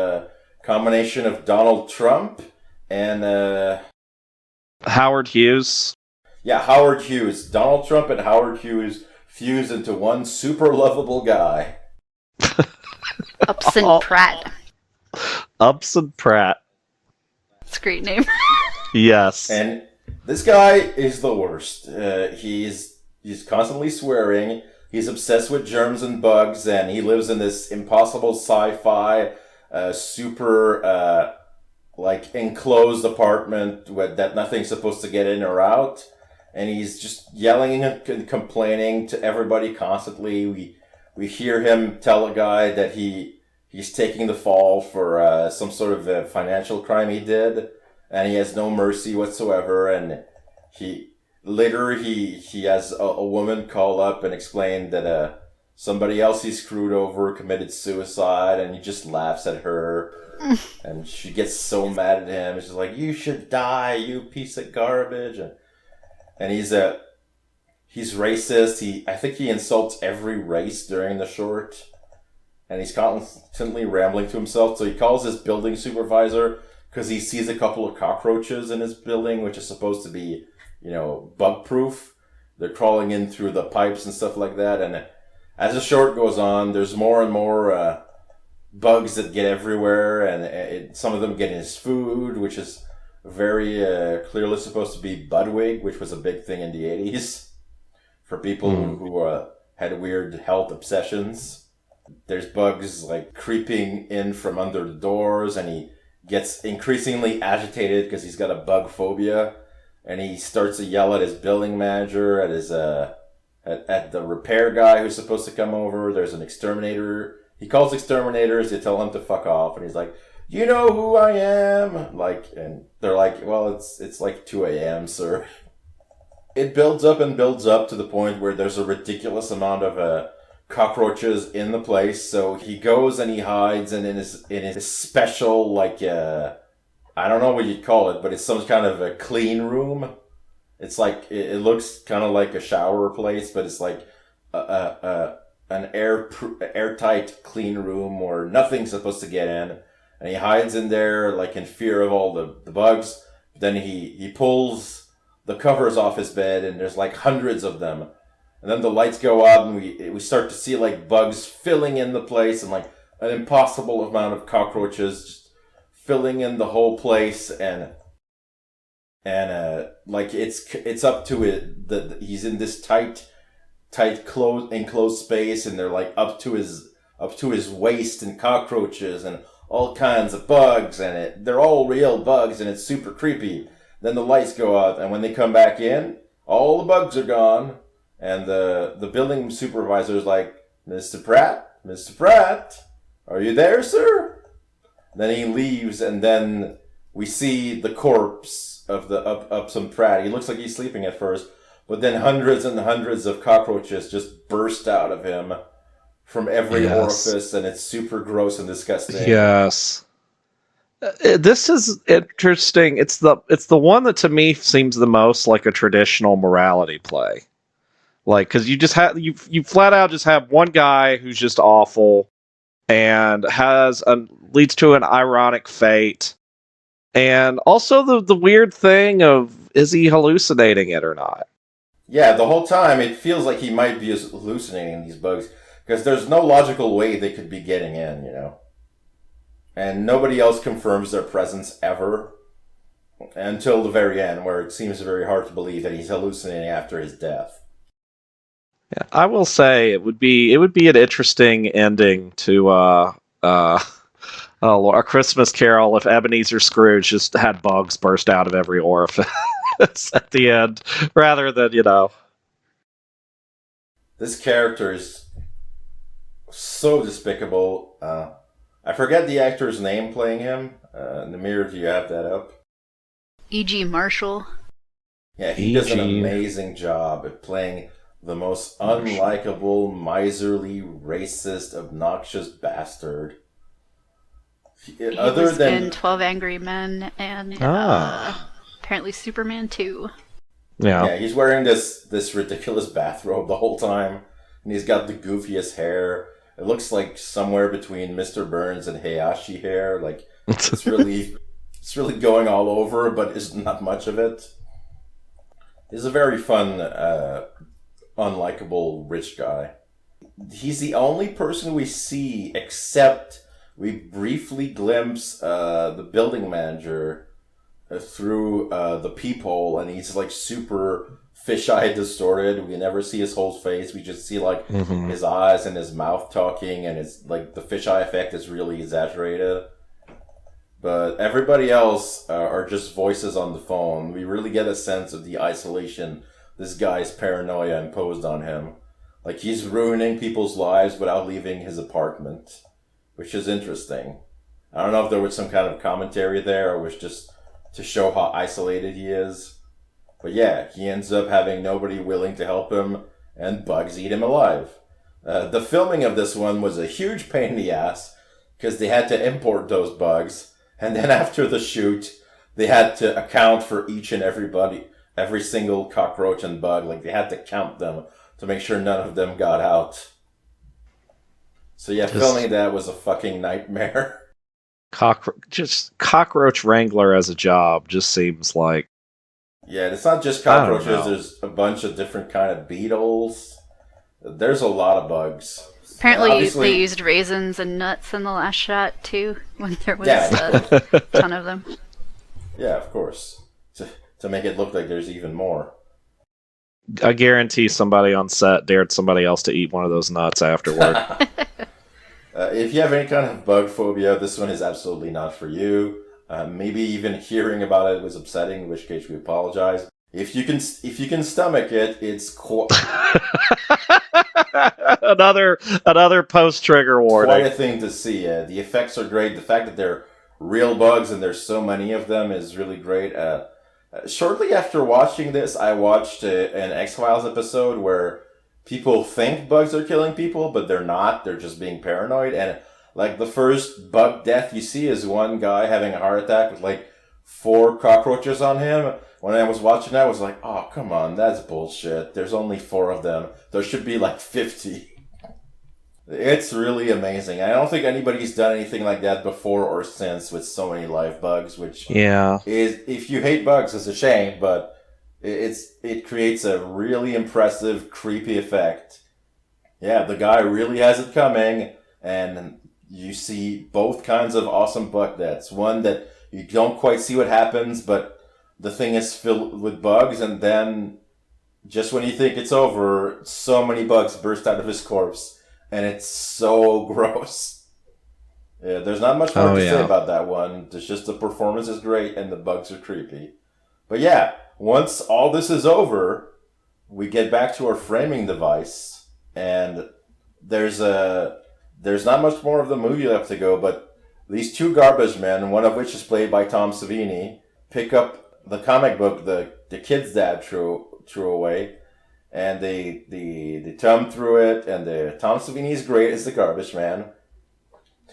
combination of Donald Trump and Howard Hughes. Yeah, Howard Hughes. Donald Trump and Howard Hughes fused into one super lovable guy. Upson Pratt. Upson Pratt. That's a great name. Yes. And this guy is the worst. He's constantly swearing. He's obsessed with germs and bugs, and he lives in this impossible sci-fi, super enclosed apartment that nothing's supposed to get in or out. And he's just yelling and complaining to everybody constantly. We hear him tell a guy that he's taking the fall for some sort of a financial crime he did, and he has no mercy whatsoever. And later he has a woman call up and explain that somebody else he screwed over committed suicide, and he just laughs at her. And she gets so mad at him. She's like, "You should die, you piece of garbage." And he's racist. I think he insults every race during the short. And he's constantly rambling to himself. So he calls his building supervisor because he sees a couple of cockroaches in his building, which is supposed to be, bug proof. They're crawling in through the pipes and stuff like that. And as the short goes on, there's more and more bugs that get everywhere. And some of them get in his food, which is very clearly supposed to be Budwig, which was a big thing in the 80s for people who had weird health obsessions. There's bugs creeping in from under the doors, and he gets increasingly agitated because he's got a bug phobia, and he starts to yell at his building manager, at his at the repair guy who's supposed to come over. There's an exterminator. He calls exterminators. They tell him to fuck off, and he's like, "You know who I am?" And they're like, "Well, it's like 2 a.m., sir." It builds up and builds up to the point where there's a ridiculous amount of cockroaches in the place. So he goes and he hides, and in his special I don't know what you'd call it, but it's some kind of a clean room. It's like it looks kind of like a shower place, but it's like an airtight clean room where nothing's supposed to get in. And he hides in there, in fear of all the bugs. Then he pulls the covers off his bed, and there's hundreds of them. And then the lights go out, and we start to see bugs filling in the place, and an impossible amount of cockroaches just filling in the whole place. And it's up to it. He's in this tight enclosed space, and they're up to his waist in cockroaches and all kinds of bugs, and they're all real bugs, and it's super creepy. Then the lights go out, and when they come back in, all the bugs are gone, and the building supervisor is like, Mr. Pratt, are you there, sir?" Then he leaves, and then we see the corpse of the Upson Pratt. He looks like he's sleeping at first, but then hundreds and hundreds of cockroaches just burst out of him from every orifice, and it's super gross and disgusting. Yes. This is interesting. It's the one that to me seems the most like a traditional morality play. Because you flat out just have one guy who's just awful, and leads to an ironic fate. And also the weird thing of, is he hallucinating it or not? Yeah, the whole time it feels like he might be hallucinating these bugs because there's no logical way they could be getting in, And nobody else confirms their presence ever until the very end, where it seems very hard to believe that he's hallucinating after his death. Yeah, I will say it would be an interesting ending to A Christmas Carol if Ebenezer Scrooge just had bugs burst out of every orifice at the end, rather than, This character is so despicable. I forget the actor's name playing him. In the mirror, do you have that up? E.G. Marshall. Yeah, he does an amazing job at playing the most unlikable, miserly, racist, obnoxious bastard. He was in 12 Angry Men and apparently Superman 2. Yeah, he's wearing this ridiculous bathrobe the whole time, and he's got the goofiest hair. It looks like somewhere between Mr. Burns and Hayashi hair. Like it's really going all over, but it's not much of it. He's a very fun, unlikable rich guy. He's the only person we see, except we briefly glimpse the building manager through the peephole, and he's like super fish-eyed distorted. We never see his whole face. We just see like his eyes and his mouth talking, and it's like the fisheye effect is really exaggerated. But everybody else are just voices on the phone. We really get a sense of the isolation this guy's paranoia imposed on him. Like he's ruining people's lives without leaving his apartment, which is interesting. I don't know if there was some kind of commentary there or was just to show how isolated he is. But yeah, he ends up having nobody willing to help him, and bugs eat him alive. The filming of this one was a huge pain in the ass because they had to import those bugs, and then after the shoot, they had to account for each and every single cockroach and bug. Like they had to count them to make sure none of them got out. So yeah, filming that was a fucking nightmare. Cockroach wrangler as a job just seems like... Yeah, it's not just cockroaches. There's a bunch of different kind of beetles. There's a lot of bugs. Apparently they used raisins and nuts in the last shot too, when there was a ton of them. Yeah, of course. To make it look like there's even more. I guarantee somebody on set dared somebody else to eat one of those nuts afterward. If you have any kind of bug phobia, this one is absolutely not for you. Maybe even hearing about it was upsetting, in which case we apologize. If you can stomach it, it's another post-trigger warning. Quite a thing to see. The effects are great. The fact that they're real bugs and there's so many of them is really great. Shortly after watching this, I watched an X-Files episode where people think bugs are killing people, but they're not. They're just being paranoid. And like the first bug death you see is one guy having a heart attack with like 4 cockroaches on him. When I was watching that, I was like, oh, come on, that's bullshit. There's only 4 of them. There should be like 50. It's really amazing. I don't think anybody's done anything like that before or since with so many live bugs, which is, if you hate bugs, it's a shame, but it creates a really impressive, creepy effect. Yeah, the guy really has it coming, and you see both kinds of awesome bug deaths. One that you don't quite see what happens, but the thing is filled with bugs, and then just when you think it's over, so many bugs burst out of his corpse, and it's so gross. Yeah, there's not much more to say about that one. It's just the performance is great, and the bugs are creepy. But yeah, once all this is over, we get back to our framing device, and there's not much more of the movie left to go, but these 2 garbage men, one of which is played by Tom Savini, pick up the comic book the kid's dad threw away, and they thumb through it, and Tom Savini's great as the garbage man.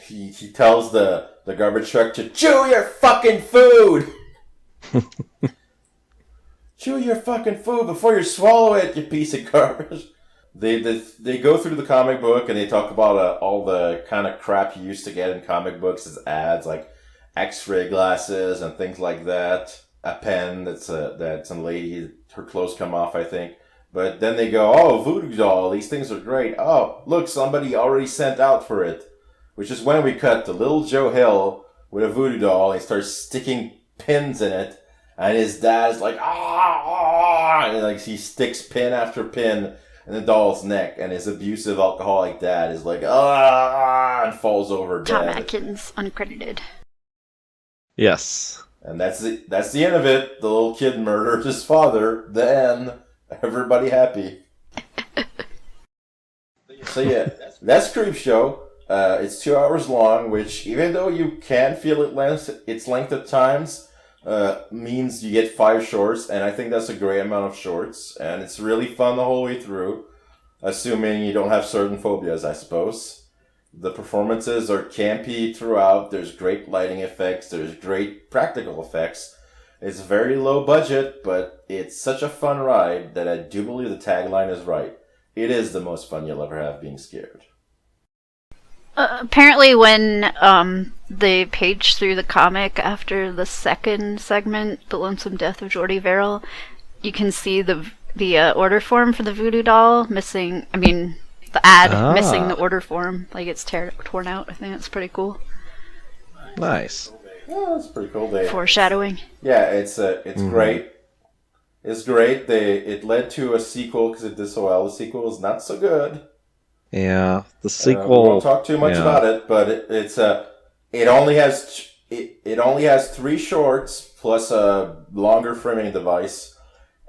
He tells the garbage truck to chew your fucking food! Chew your fucking food before you swallow it, you piece of garbage. They go through the comic book and they talk about all the kind of crap you used to get in comic books as ads, like X-ray glasses and things like that. A pen that's a lady, her clothes come off, I think. But then they go, oh, voodoo doll, these things are great. Oh, look, somebody already sent out for it. Which is when we cut to little Joe Hill with a voodoo doll. And he starts sticking pins in it. And his dad is like, and like he sticks pin after pin in the doll's neck. And his abusive alcoholic dad is like, and falls over dead. Tom Atkins, uncredited. Yes. And that's the end of it. The little kid murders his father. The end. Everybody happy. So yeah, that's Creepshow. It's 2 hours long, which even though you can feel its length at times, means you get 5 shorts, and I think that's a great amount of shorts. And it's really fun the whole way through, assuming you don't have certain phobias, I suppose. The performances are campy throughout. There's great lighting effects. There's great practical effects. It's very low budget, but it's such a fun ride that I do believe the tagline is right. It is the most fun you'll ever have being scared. Apparently when they paged through the comic after the second segment, The Lonesome Death of Jordy Verrill, you can see the order form for the voodoo doll missing, the ad missing the order form. Like, it's torn out. I think that's pretty cool. Nice. Yeah, that's pretty cool. Foreshadowing. Yeah, it's great. It's great. It led to a sequel because it did so well. The sequel is not so good. Yeah, the sequel. We won't talk too much about it, but it only has 3 shorts plus a longer framing device,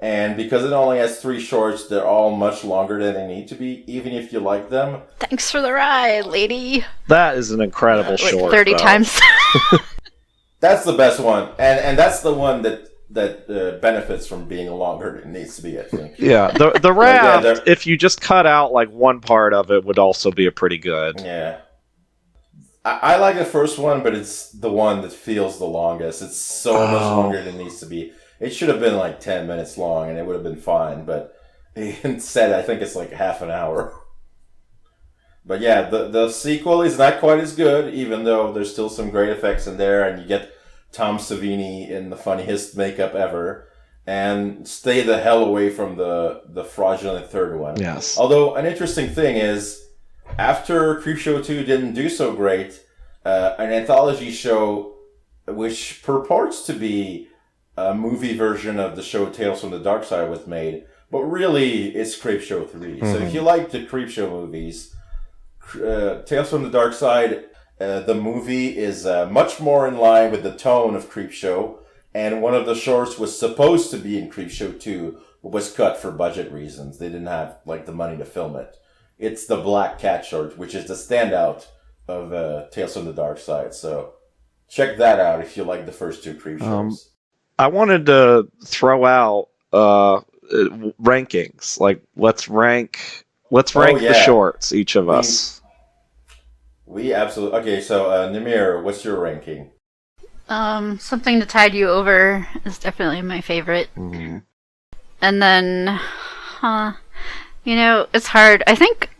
and because it only has 3 shorts, they're all much longer than they need to be, even if you like them. Thanks for the ride, lady. That is an incredible short. 30 times. That's the best one, and that's the one that benefits from being longer than it needs to be, I think. Yeah, the raft, if you just cut out like one part of it, would also be a pretty good. Yeah. I like the first one, but it's the one that feels the longest. It's so much longer than it needs to be. It should have been like 10 minutes long, and it would have been fine, but instead I think it's like half an hour. But yeah, the sequel is not quite as good, even though there's still some great effects in there, and you get Tom Savini in the funniest makeup ever, and stay the hell away from the fraudulent third one. Yes. Although, an interesting thing is, after Creepshow 2 didn't do so great, an anthology show, which purports to be a movie version of the show Tales from the Dark Side was made, but really, it's Creepshow 3. Mm-hmm. So if you like the Creepshow movies, Tales from the Dark Side, the movie is much more in line with the tone of Creepshow, and one of the shorts was supposed to be in Creepshow 2, but was cut for budget reasons. They didn't have the money to film it. It's the Black Cat short, which is the standout of Tales from the Dark Side. So check that out if you like the first 2 Creepshows. I wanted to throw out rankings. Let's rank the shorts, each of us. We absolutely... Okay, so Namir, what's your ranking? Something to Tide You Over is definitely my favorite. Mm-hmm. And then, it's hard. I think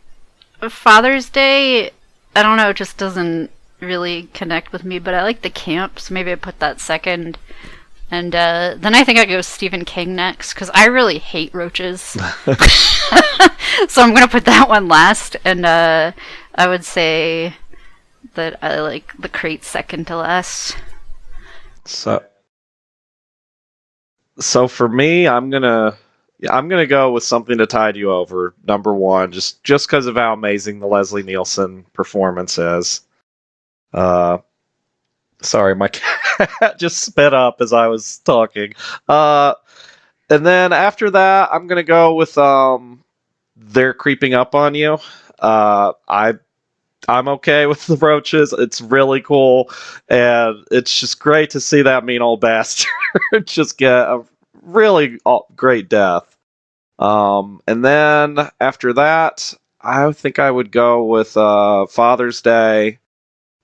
Father's Day, I don't know, it just doesn't really connect with me, but I like the camp, so maybe I put that second. And then I think I'd go Stephen King next, because I really hate roaches. So I'm going to put that one last, and I would say that I like The Crate second to last. So for me, I'm gonna go with Something to Tide You Over, number 1, just because of how amazing the Leslie Nielsen performance is. Sorry, my cat just sped up as I was talking. And then after that, I'm gonna go with They're Creeping Up on You. I'm okay with the roaches. It's really cool, and it's just great to see that mean old bastard just get a really great death. And then after that, I think I would go with Father's Day.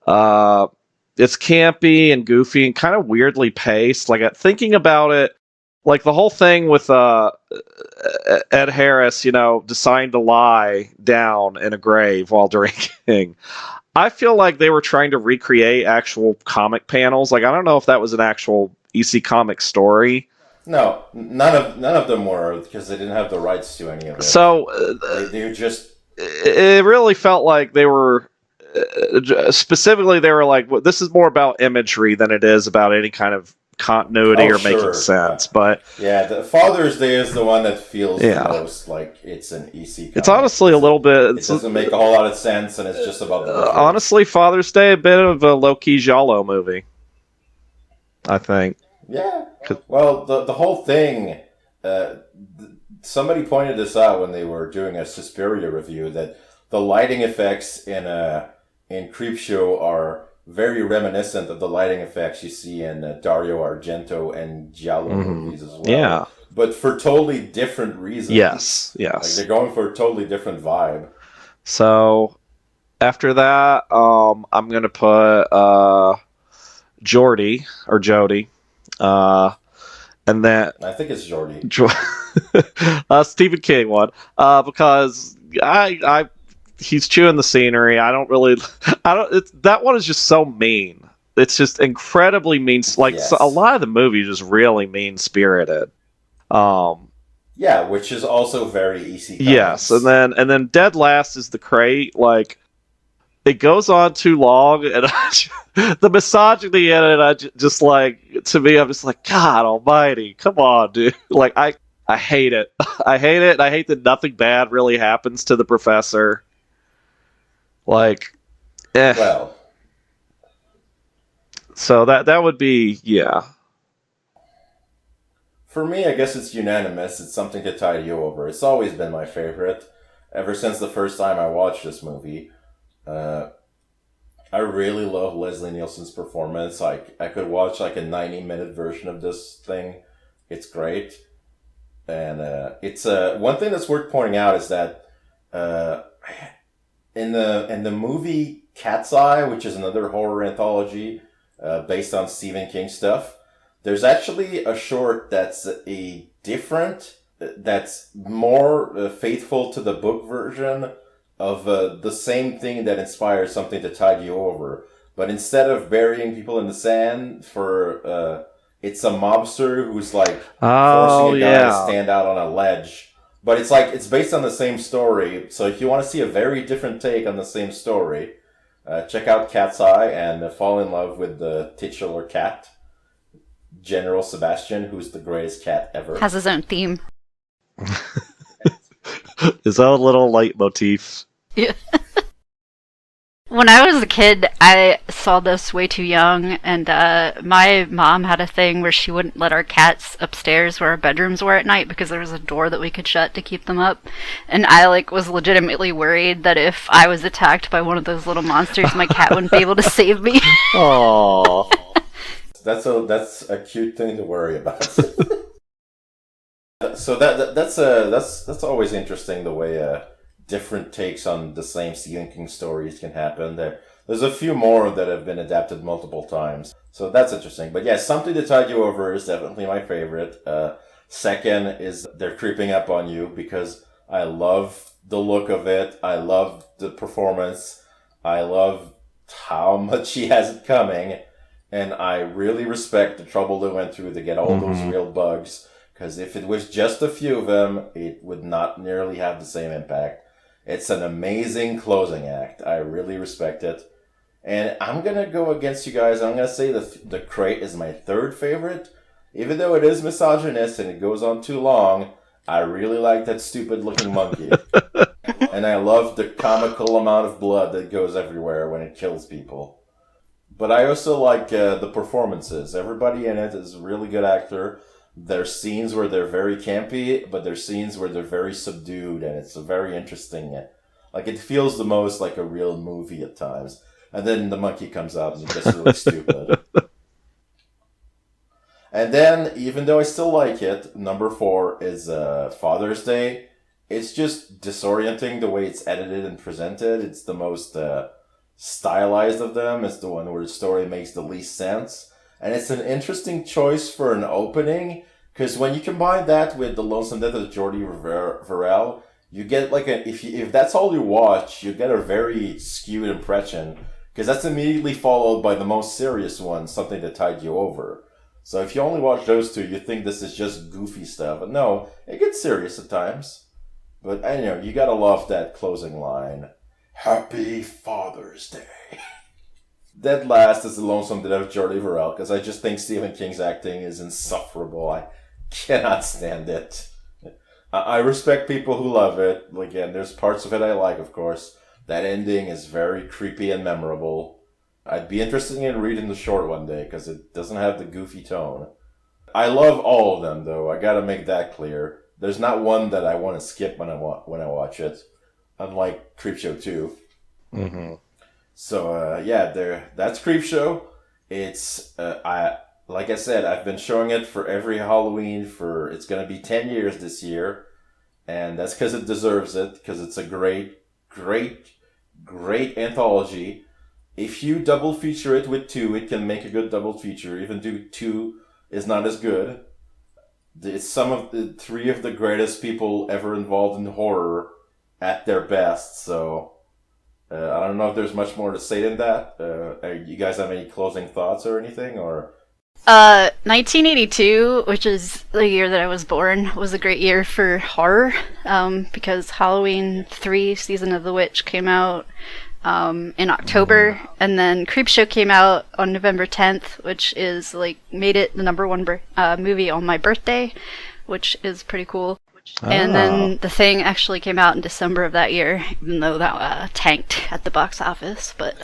It's campy and goofy and kind of weirdly paced. Thinking about it, like the whole thing with Ed Harris, deciding to lie down in a grave while drinking. I feel like they were trying to recreate actual comic panels. Like I don't know if that was an actual EC comic story. No, none of them were because they didn't have the rights to any of it. So they were just. It really felt like they were specifically they were like, well, this is more about imagery than it is about any kind of continuity or making sense. But yeah, the Father's Day is the one that feels the most like it's an EC comic. It's honestly a little bit. It doesn't make a whole lot of sense, and it's just about the honestly, Father's Day, a bit of a low-key giallo movie, I think. Yeah. Well, the whole thing. Somebody pointed this out when they were doing a Suspiria review that the lighting effects in Creepshow are very reminiscent of the lighting effects you see in Dario Argento and giallo movies as well. Yeah. But for totally different reasons. Yes. Like they're going for a totally different vibe. So after that, I'm gonna put Jody. And then I think it's Jordy. Stephen King one, because he's chewing the scenery. That one is just so mean. It's just incredibly mean. Like yes. A lot of the movie is just really mean spirited. Yeah, which is also very EC comics. Yes, and then Dead Last is the crate. Like it goes on too long, and the misogyny in it, just like, to me, I'm just like, God almighty, come on, dude. Like, I hate it. I hate it, and I hate that nothing bad really happens to the professor. Like, Well. So that would be, yeah. For me, I guess it's unanimous. It's something to tide you over. It's always been my favorite. Ever since the first time I watched this movie. I really love Leslie Nielsen's performance. Like I could watch like a 90-minute version of this thing. It's great, and it's one thing that's worth pointing out is that in the movie Cat's Eye, which is another horror anthology based on Stephen King stuff, there's actually a short that's that's more faithful to the book version of the same thing that inspires something to tide you over. But instead of burying people in the sand it's a mobster who's like forcing a guy to stand out on a ledge. But it's based on the same story. So if you want to see a very different take on the same story, check out Cat's Eye and fall in love with the titular cat, General Sebastian, who's the greatest cat ever. Has his own theme. His own little leitmotif. Yeah. When I was a kid, I saw this way too young, and my mom had a thing where she wouldn't let our cats upstairs where our bedrooms were at night because there was a door that we could shut to keep them up. And I was legitimately worried that if I was attacked by one of those little monsters, my cat wouldn't be able to save me. Aww. That's a cute thing to worry about. So that's always interesting, the way different takes on the same Stephen King stories can happen. There's a few more that have been adapted multiple times, so that's interesting. But yeah, Something to Tide You Over is definitely my favorite. Second is They're Creeping Up on You, because I love the look of it. I love the performance. I love how much he has it coming, and I really respect the trouble they went through to get all those real bugs. Because if it was just a few of them, it would not nearly have the same impact. It's an amazing closing act. I really respect it. And I'm going to go against you guys. I'm going to say the Crate is my third favorite. Even though it is misogynist and it goes on too long, I really like that stupid looking monkey. And I love the comical amount of blood that goes everywhere when it kills people. But I also like the performances. Everybody in it is a really good actor. There's scenes where they're very campy, but there's scenes where they're very subdued, and it's very interesting. Like, it feels the most like a real movie at times. And then the monkey comes out and it gets really stupid. And then, even though I still like it, number 4 is Father's Day. It's just disorienting the way it's edited and presented. It's the most stylized of them. It's the one where the story makes the least sense. And it's an interesting choice for an opening, Because when you combine that with The Lonesome Death of Jordy Verrell, you get like if that's all you watch, you get a very skewed impression. Because that's immediately followed by the most serious one, Something That Tied You Over. So if you only watch those two, you think this is just goofy stuff. But no, it gets serious at times. But you gotta love that closing line. Happy Father's Day. Dead last is The Lonesome Death of Jordy Verrell, because I just think Stephen King's acting is insufferable. I cannot stand it. I respect people who love it. Again, there's parts of it I like, of course. That ending is very creepy and memorable. I'd be interested in reading the short one day, because it doesn't have the goofy tone. I love all of them, though. I gotta make that clear. There's not one that I want to skip when I watch it, unlike Creepshow 2. Mm-hmm. So, that's Creepshow. It's, like I said, I've been showing it for every Halloween it's going to be 10 years this year. And that's because it deserves it, because it's a great, great, great anthology. If you double feature it with 2, it can make a good double feature. Even though 2 is not as good. It's some of the 3 of the greatest people ever involved in horror at their best, so I don't know if there's much more to say than that. You guys have any closing thoughts or anything, or? 1982, which is the year that I was born, was a great year for horror, because Halloween 3, Season of the Witch came out in October, and then Creepshow came out on November 10th, which is made it the number 1 movie on my birthday, which is pretty cool. And then The Thing actually came out in December of that year, even though that tanked at the box office. But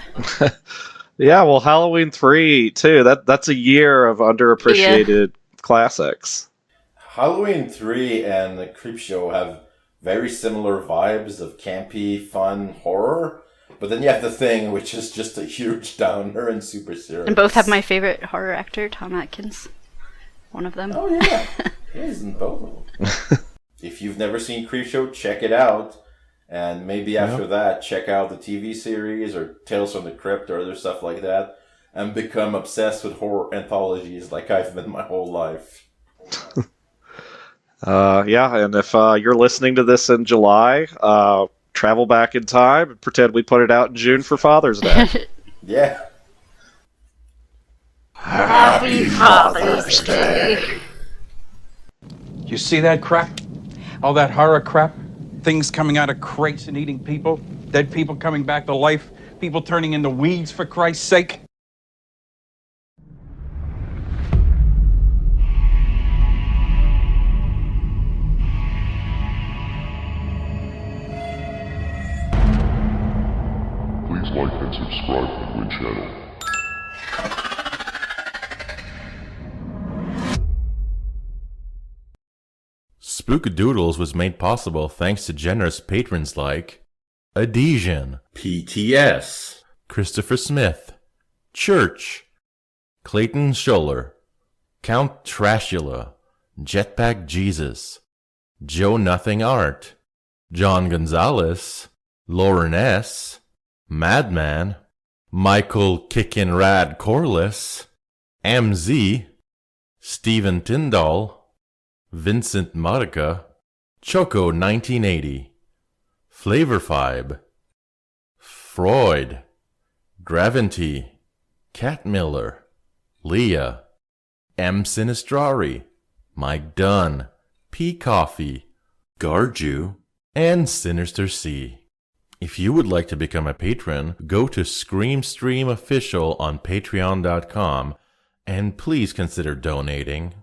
yeah, well, Halloween 3 too. That's a year of underappreciated classics. Halloween 3 and the Creepshow have very similar vibes of campy, fun horror. But then you have The Thing, which is just a huge downer and super serious. And both have my favorite horror actor, Tom Atkins. One of them. Oh, yeah. He is in both of them. If you've never seen Creepshow, check it out. And maybe after that, check out the TV series or Tales from the Crypt or other stuff like that. And become obsessed with horror anthologies like I've been my whole life. And if you're listening to this in July, travel back in time and pretend we put it out in June for Father's Day. Yeah. Happy Father's Day. You see that crap? All that horror crap? Things coming out of crates and eating people? Dead people coming back to life? People turning into weeds, for Christ's sake? Please like and subscribe to the Win channel. Spook Doodles was made possible thanks to generous patrons like Adhesion, PTS, Christopher Smith, Church, Clayton Scholler, Count Trashula, Jetpack Jesus, Joe Nothing Art, John Gonzalez, Lauren S., Madman, Michael Kickin' Rad Corliss, MZ, Stephen Tyndall, Vincent Modica, Choco 1980, Flavor Fibe, Freud, Graventy, Cat Miller, Leah, M. Sinistrari, Mike Dunn, P. Coffee, Garju, and Sinister C. If you would like to become a patron, go to Screamstream Official on patreon.com and please consider donating.